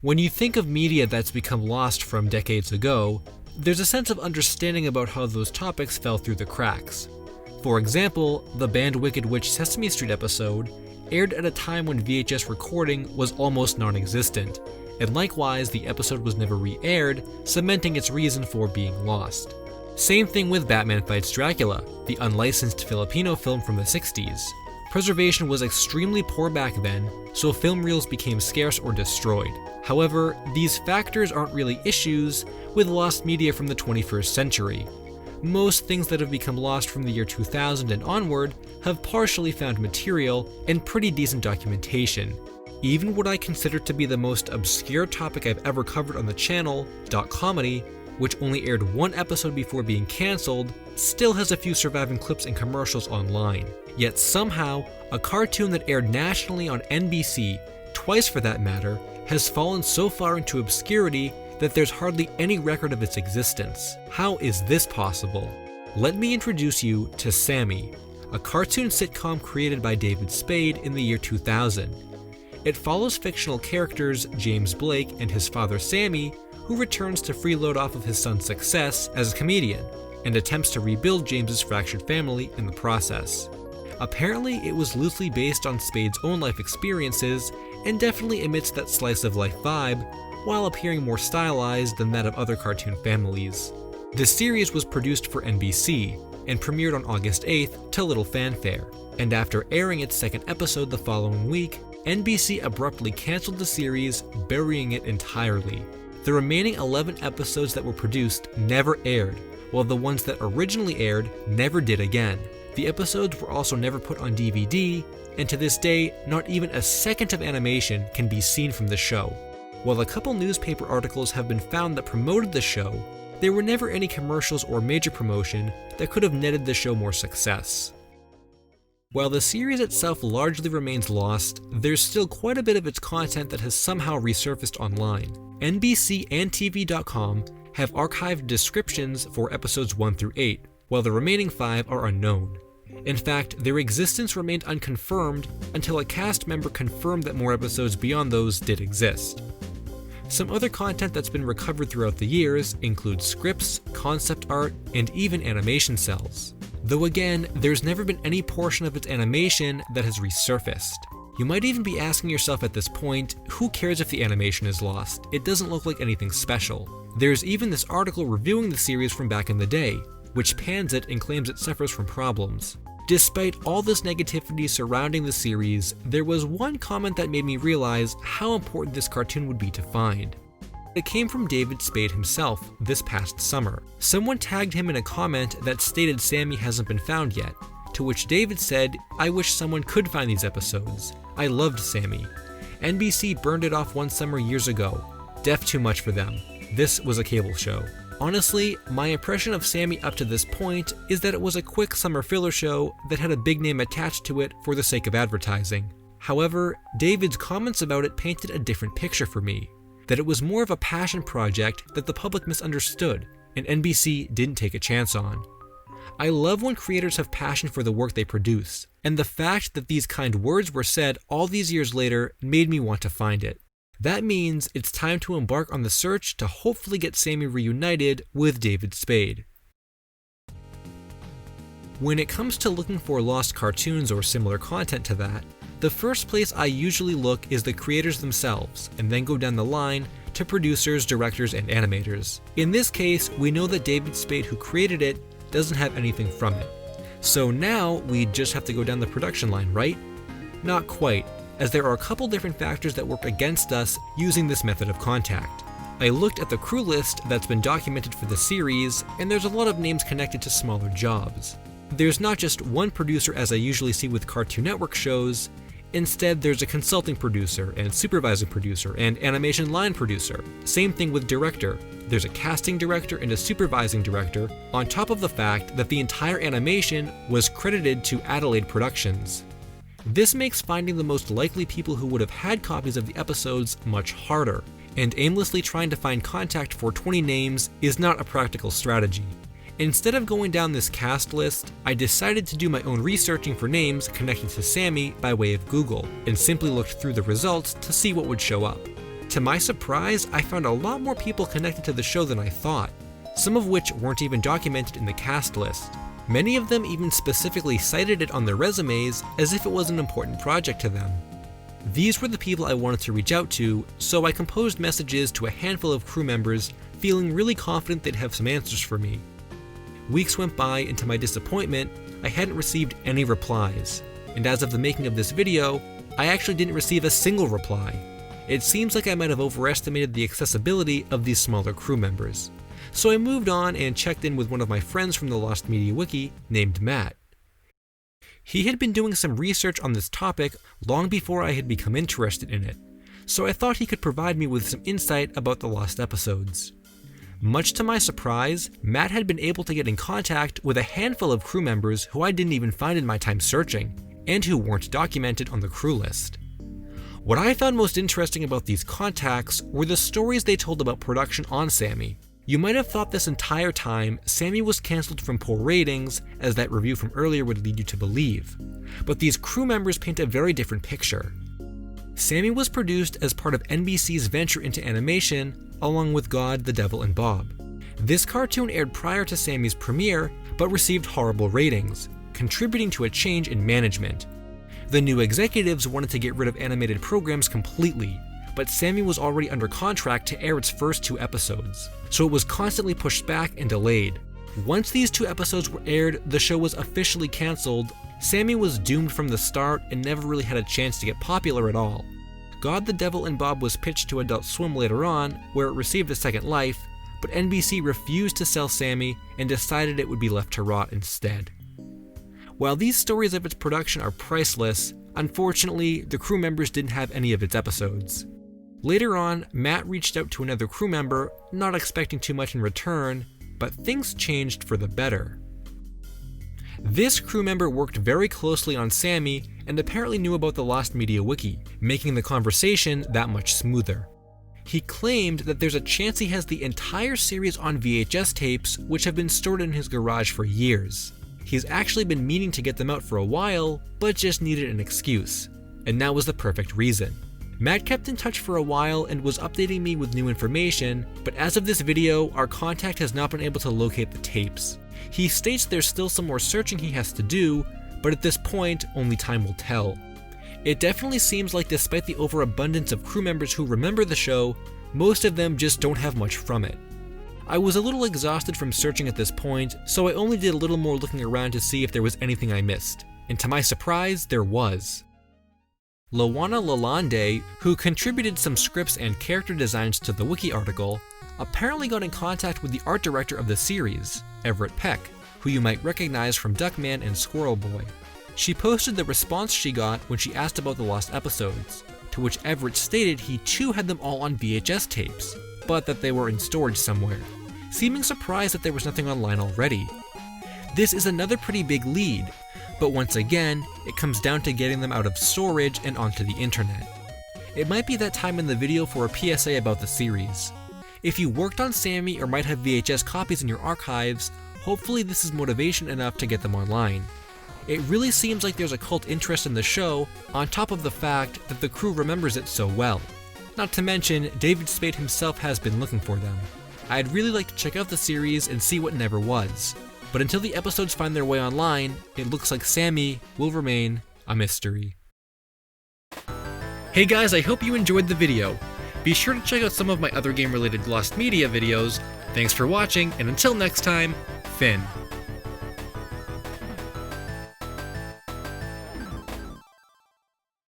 When you think of media that's become lost from decades ago, there's a sense of understanding about how those topics fell through the cracks. For example, the banned Wicked Witch Sesame Street episode aired at a time when VHS recording was almost non-existent, and likewise the episode was never re-aired, cementing its reason for being lost. Same thing with Batman Fights Dracula, the unlicensed Filipino film from the 60s. Preservation was extremely poor back then, so film reels became scarce or destroyed. However, these factors aren't really issues with lost media from the 21st century. Most things that have become lost from the year 2000 and onward have partially found material and pretty decent documentation. Even what I consider to be the most obscure topic I've ever covered on the channel, Dot Comedy, which only aired one episode before being cancelled, still has a few surviving clips and commercials online. Yet somehow, a cartoon that aired nationally on NBC, twice for that matter, has fallen so far into obscurity that there's hardly any record of its existence. How is this possible? Let me introduce you to Sammy, a cartoon sitcom created by David Spade in the year 2000. It follows fictional characters James Blake and his father Sammy, who returns to freeload off of his son's success as a comedian, and attempts to rebuild James's fractured family in the process. Apparently, it was loosely based on Spade's own life experiences, and definitely emits that slice of life vibe, while appearing more stylized than that of other cartoon families. The series was produced for NBC, and premiered on August 8th to little fanfare, and after airing its second episode the following week, NBC abruptly cancelled the series, burying it entirely. The remaining 11 episodes that were produced never aired, while the ones that originally aired never did again. The episodes were also never put on DVD, and to this day, not even a second of animation can be seen from the show. While a couple newspaper articles have been found that promoted the show, there were never any commercials or major promotion that could have netted the show more success. While the series itself largely remains lost, there's still quite a bit of its content that has somehow resurfaced online. NBC and TV.com have archived descriptions for episodes 1 through 8, while the remaining 5 are unknown. In fact, their existence remained unconfirmed until a cast member confirmed that more episodes beyond those did exist. Some other content that's been recovered throughout the years includes scripts, concept art, and even animation cells. Though again, there's never been any portion of its animation that has resurfaced. You might even be asking yourself at this point, who cares if the animation is lost? It doesn't look like anything special. There's even this article reviewing the series from back in the day, which pans it and claims it suffers from problems. Despite all this negativity surrounding the series, there was one comment that made me realize how important this cartoon would be to find. It came from David Spade himself this past summer. Someone tagged him in a comment that stated Sammy hasn't been found yet, to which David said, "I wish someone could find these episodes. I loved Sammy. NBC burned it off one summer years ago. Def too much for them. This was a cable show." Honestly, my impression of Sammy up to this point is that it was a quick summer filler show that had a big name attached to it for the sake of advertising. However, David's comments about it painted a different picture for me, that it was more of a passion project that the public misunderstood, and NBC didn't take a chance on. I love when creators have passion for the work they produce, and the fact that these kind words were said all these years later made me want to find it. That means it's time to embark on the search to hopefully get Sammy reunited with David Spade. When it comes to looking for lost cartoons or similar content to that, the first place I usually look is the creators themselves, and then go down the line to producers, directors, and animators. In this case, we know that David Spade, who created it, doesn't have anything from it. So now we just have to go down the production line, right? Not quite, as there are a couple different factors that work against us using this method of contact. I looked at the crew list that's been documented for the series, and there's a lot of names connected to smaller jobs. There's not just one producer as I usually see with Cartoon Network shows. Instead, there's a consulting producer and supervising producer and animation line producer. Same thing with director. There's a casting director and a supervising director, on top of the fact that the entire animation was credited to Adelaide Productions. This makes finding the most likely people who would have had copies of the episodes much harder, and aimlessly trying to find contact for 20 names is not a practical strategy. Instead of going down this cast list, I decided to do my own researching for names connected to Sammy by way of Google, and simply looked through the results to see what would show up. To my surprise, I found a lot more people connected to the show than I thought, some of which weren't even documented in the cast list. Many of them even specifically cited it on their resumes as if it was an important project to them. These were the people I wanted to reach out to, so I composed messages to a handful of crew members, feeling really confident they'd have some answers for me. Weeks went by, and to my disappointment, I hadn't received any replies, and as of the making of this video, I actually didn't receive a single reply. It seems like I might have overestimated the accessibility of these smaller crew members. So I moved on and checked in with one of my friends from the Lost Media Wiki named Matt. He had been doing some research on this topic long before I had become interested in it, so I thought he could provide me with some insight about the lost episodes. Much to my surprise, Matt had been able to get in contact with a handful of crew members who I didn't even find in my time searching, and who weren't documented on the crew list. What I found most interesting about these contacts were the stories they told about production on Sammy. You might have thought this entire time Sammy was cancelled from poor ratings, as that review from earlier would lead you to believe, but these crew members paint a very different picture. Sammy was produced as part of NBC's venture into animation, along with God, the Devil, and Bob. This cartoon aired prior to Sammy's premiere, but received horrible ratings, contributing to a change in management. The new executives wanted to get rid of animated programs completely, but Sammy was already under contract to air its first 2 episodes, so it was constantly pushed back and delayed. Once these 2 episodes were aired, the show was officially cancelled. Sammy was doomed from the start and never really had a chance to get popular at all. God, the Devil, and Bob was pitched to Adult Swim later on, where it received a second life, but NBC refused to sell Sammy and decided it would be left to rot instead. While these stories of its production are priceless, unfortunately, the crew members didn't have any of its episodes. Later on, Matt reached out to another crew member, not expecting too much in return, but things changed for the better. This crew member worked very closely on Sammy and apparently knew about the Lost Media Wiki, making the conversation that much smoother. He claimed that there's a chance he has the entire series on VHS tapes, which have been stored in his garage for years. He's actually been meaning to get them out for a while, but just needed an excuse, and now was the perfect reason. Matt kept in touch for a while and was updating me with new information, but as of this video, our contact has not been able to locate the tapes. He states there's still some more searching he has to do, but at this point, only time will tell. It definitely seems like despite the overabundance of crew members who remember the show, most of them just don't have much from it. I was a little exhausted from searching at this point, so I only did a little more looking around to see if there was anything I missed, and to my surprise, there was. Lawana Lalande, who contributed some scripts and character designs to the wiki article, apparently got in contact with the art director of the series, Everett Peck, who you might recognize from Duckman and Squirrel Boy. She posted the response she got when she asked about the lost episodes, to which Everett stated he too had them all on VHS tapes, but that they were in storage somewhere, seeming surprised that there was nothing online already. This is another pretty big lead, but once again, it comes down to getting them out of storage and onto the internet. It might be that time in the video for a PSA about the series. If you worked on Sammy or might have VHS copies in your archives, hopefully this is motivation enough to get them online. It really seems like there's a cult interest in the show, on top of the fact that the crew remembers it so well. Not to mention, David Spade himself has been looking for them. I'd really like to check out the series and see what never was. But until the episodes find their way online, it looks like Sammy will remain a mystery. Hey guys, I hope you enjoyed the video. Be sure to check out some of my other game-related Lost Media videos. Thanks for watching, and until next time, Finn.